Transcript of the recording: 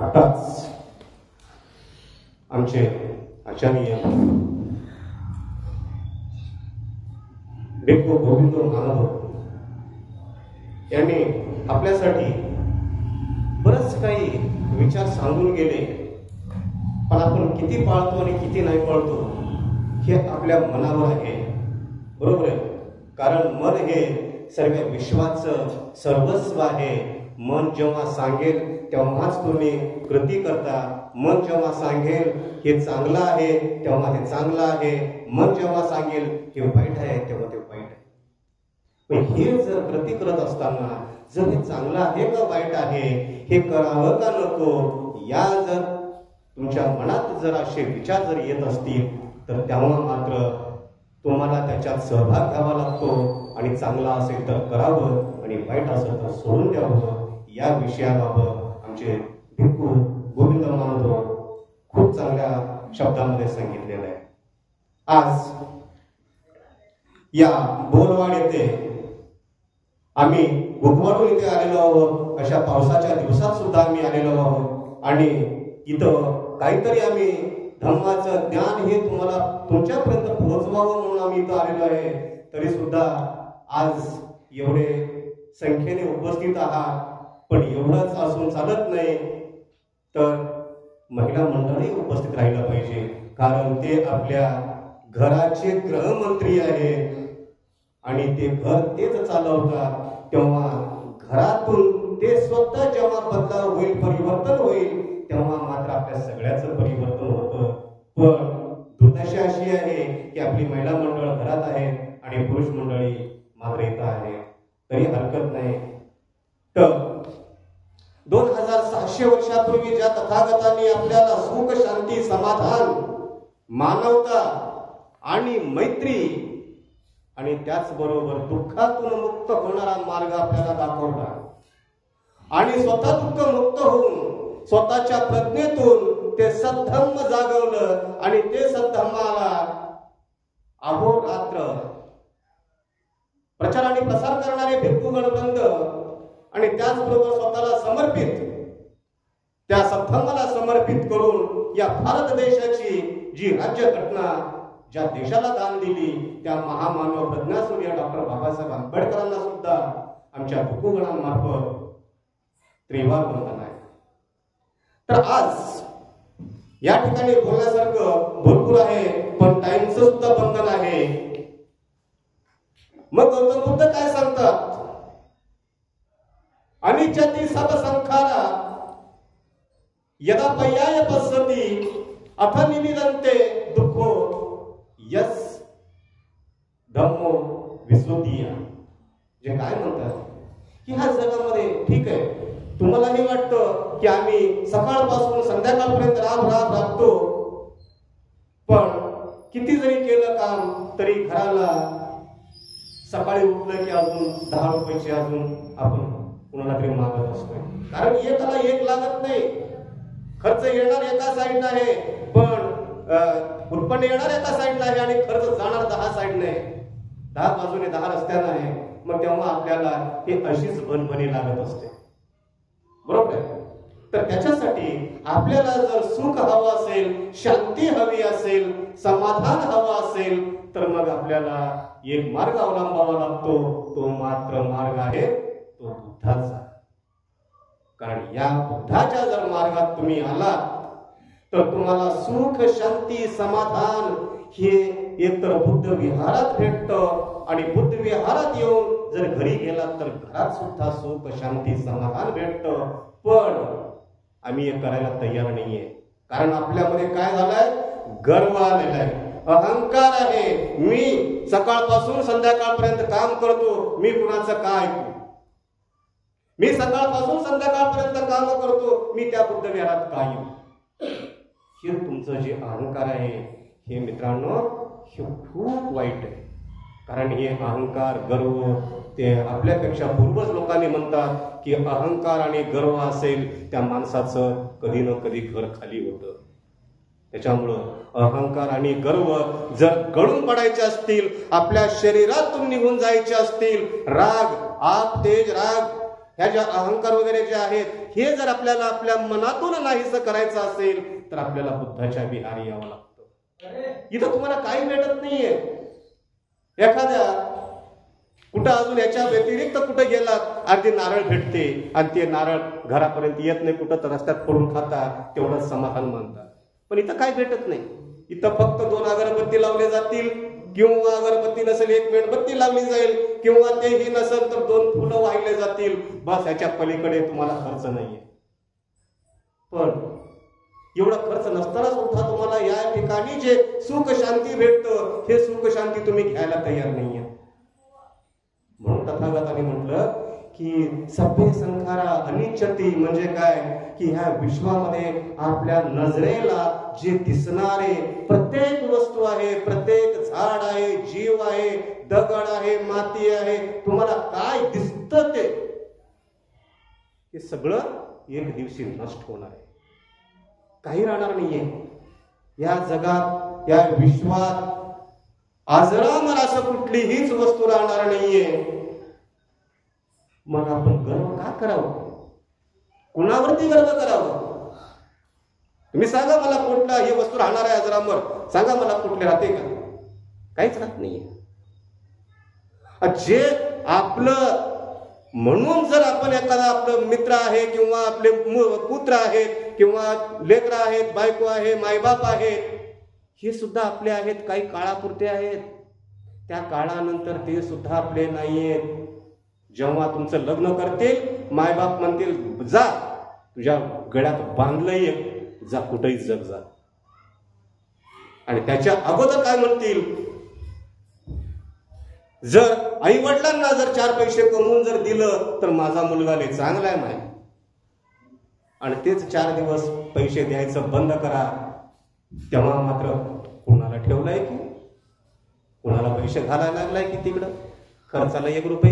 आताच आमचे आचार्य भिक्खू गोविंद महाराज यांनी आपल्यासाठी बरंच काही विचार सांगून गेले, पण आपण किती पाळतो आणि किती नाही पाळतो हे आपल्या मनावर आहे. बरोबर आहे, कारण मन हे सर्व विश्वाचं सर्वस्व आहे. मन जेव्हा सांगेल तेव्हाच तुम्ही कृती करता. मन जेव्हा सांगेल हे चांगलं आहे तेव्हा ते चांगलं आहे. मन जेव्हा सांगेल हे वाईट आहे तेव्हा ते वाईट आहे. पण हे जर कृती करत असताना जर हे चांगलं आहे का वाईट आहे, हे करावं का नको, या जर तुमच्या मनात जर असे विचार जर येत असतील तर तेव्हा मात्र तुम्हाला त्याच्यात सहभाग घ्यावा लागतो आणि चांगला असेल तर करावं आणि वाईट असेल तर सोडून द्यावं. या विषयाबाबत आमचे भिक्खू गोविंद महाराज खूप चांगल्या शब्दामध्ये सांगितलेलं आहे. आज या बोरवाड येथे आम्ही बुधवारून इथे आलेलो आहोत. अशा पावसाच्या दिवसात सुद्धा आम्ही आलेलो आहोत आणि इथं काहीतरी आम्ही धम्माचं ज्ञान हे तुम्हाला तुमच्यापर्यंत पोहोचवावं म्हणून आम्ही इथं आलेलो आहे. तरी सुद्धा आज एवढे संख्येने उपस्थित आहात, पण एवढंच असून चालत नाही, तर महिला मंडळी उपस्थित राहिलं पाहिजे, कारण ते आपल्या घराचे गृहमंत्री आहेत आणि ते घर तेच चालवतात. तेव्हा घरातून ते स्वतः जेव्हा बदलाव होईल, परिवर्तन होईल, तेव्हा मात्र आपल्या सगळ्याचं परिवर्तन होतं. पण दुर्दशा अशी आहे की आपली महिला मंडळ घरात आहेत आणि पुरुष मंडळी मात्र इथं आहे. तरी हरकत नाही. तर 2700 वर्षापूर्वी ज्या तथागतांनी आपल्याला सुख, शांती, समाधान, मानवता आणि मैत्री आणि त्याचबरोबर दुःखातून मुक्त होणारा मार्ग आपल्याला दाखवला आणि स्वतः दुःख मुक्त होऊन स्वतःच्या प्रज्ञेतून ते सद्धम्म जागवलं आणि ते सद्धम्माला अहोरात्र प्रचार आणि प्रसार करणारे भिक्खू गणवृंद आणि त्याचबरोबर स्वतःला समर्पित त्या सद्धम्माला समर्पित करून या भारत देशाची जी राज्यघटना ज्या देशाला दान दिली त्या महामानव प्रज्ञासूर्य डॉक्टर बाबासाहेब आंबेडकरांना सुद्धा आमच्या भिक्खू गणांमार्फत त्रिवार वंदन आहे. तर आज या ठिकाणी बोलण्यासारखं भरपूर आहे, पण टाइमचं सुद्धा बंधन आहे. मग गौतम बुद्ध काय सांगतात? अनिच्छति सब संखारा यदा पर्याय पश्यति अथ निमिदन्ते दुःखो यस धम्मो विसुद्धीया. जे काय म्हणतात की ह्या जगामध्ये ठीक आहे, तुम्हालाही वाटतं की आम्ही सकाळपासून संध्याकाळपर्यंत राबतो, पण किती जरी केलं काम तरी घराला सकाळी उठलं की अजून 10 रुपयाचे अजून आपण कुणाला तरी मागत असतोय. कारण एकाला एक लागत नाही. खर्च येणार एका साईडला आहे, पण उत्पन्न येणार एका साईडला आहे आणि खर्च जाणार 10 साईडने, 10 बाजूने 10 रस्त्याने आहे. मग तेव्हा आपल्याला ही अशीच भनभनी लागत असते. बरोबर आहे. तर त्याच्यासाठी आपल्याला जर सुख हवं असेल, शांती हवी असेल, समाधान हवं असेल, तर मग आपल्याला एक मार्ग अवलंबावा लागतो. तो मात्र मार्ग आहे तो बुद्धाचा. कारण या बुद्धाच्या जर मार्गात तुम्ही आलात तर तुम्हाला सुख, शांती, समाधान हे एकतर बुद्ध विहारात भेटतं आणि बुद्ध विहारात येऊन जर घरी गेलात तर घरात सुद्धा सुख, शांती, समाधान भेटतं. पण आम्ही हे करायला तयार नाहीये, कारण आपल्यामध्ये काय झालंय? गर्व आलेला आहे, अहंकार आहे. मी सकाळपासून संध्याकाळपर्यंत काम करतो, मी कुणाचं काय ऐकू? मी सकाळपासून संध्याकाळपर्यंत काम करतो, मी त्या बुद्ध विहारात काय येऊ? हे तुमचं जे अहंकार आहे हे मित्रांनो हे खूप वाईट आहे. कारण हे अहंकार, गर्व ते आपल्यापेक्षा पूर्वज लोकांनी म्हणतात की अहंकार आणि गर्व असेल त्या माणसाचं कधी ना कधी घर खाली होतं. त्याच्यामुळं अहंकार आणि गर्व जर गळून पडायचे असतील, आपल्या शरीरातून निघून जायचे असतील, राग, आप तेज राग ह्या ज्या अहंकार वगैरे जे आहेत, हे जर आपल्याला आपल्या मनातून नाहीसं करायचं असेल तर आपल्याला बुद्धाच्या विहारी यावं लागतं. इथं तुम्हाला काही भेटत नाहीये. एखाद्या कुठं अजून याच्या व्यतिरिक्त कुठं गेलात, अर्धी नारळ भेटते आणि ते नारळ घरापर्यंत येत नाही, कुठं तर रस्त्यात पडून खाता, तेवढंच समाधान मानतात. पण इथं काय भेटत नाही. इथं फक्त 2 अगरबत्ती लावले जातील, किंवा अगरबत्ती नसेल 1 मेणबत्ती लावली जाईल, किंवा तेही नसेल तर 2 फुलं वाहिले जातील. बस याच्या पलीकडे तुम्हाला खर्च नाहीये. पण एवढा खर्च नसताना सुद्धा तुम्हाला या ठिकाणी जे सुख शांती भेटतं, हे सुख शांती तुम्ही घ्यायला तयार नाहीये. म्हणून तथागतांनी म्हटलं की सभ्य संखारा अनिच्छती, म्हणजे काय की ह्या विश्वामध्ये आपल्या नजरेला जे दिसणारे प्रत्येक वस्तू आहे, प्रत्येक झाड आहे, जीव आहे, दगड आहे, माती आहे, तुम्हाला काय दिसतं ते, हे सगळं एक दिवशी नष्ट होणार आहे. काही राहणार नाहीये या जगात, या विश्वात. आजरामर असं कुठलीहीच वस्तू राहणार नाहीये. मग आपण गर्व का करावं? कुणावरती गर्व करावं? तुम्ही सांगा मला, कुठला ही वस्तू राहणार आहे अजरामर? सांगा मला कुठले राहते का? काहीच राहत नाहीये. जे आपलं म्हणून जर आपण एखादा आपलं मित्र आहे, किंवा आपले पुत्र आहेत, किंवा लेकरं आहेत, बायको आहे, मायबाप आहेत, हे सुद्धा आपले आहेत, काही काळापुरते आहेत. त्या काळानंतर ते सुद्धा आपले नाहीयेत. जेव्हा तुमचं लग्न करतील, मायबाप म्हणतील जा, तुझ्या गळ्यात बांधलंय, जा कुठेही जग जा. आणि त्याच्या अगोदर काय म्हणतील, जर आई वडिलांना जर 4 पैसे कमवून जर दिलं तर माझा मुलगा लय चांगला आहे माय, आणि तेच 4 दिवस पैसे द्यायचं बंद करा, तेव्हा मात्र कुणाला ठेवलाय की, कुणाला पैसे घालायला लागलाय की तिकडं खर्चाला 1 रुपये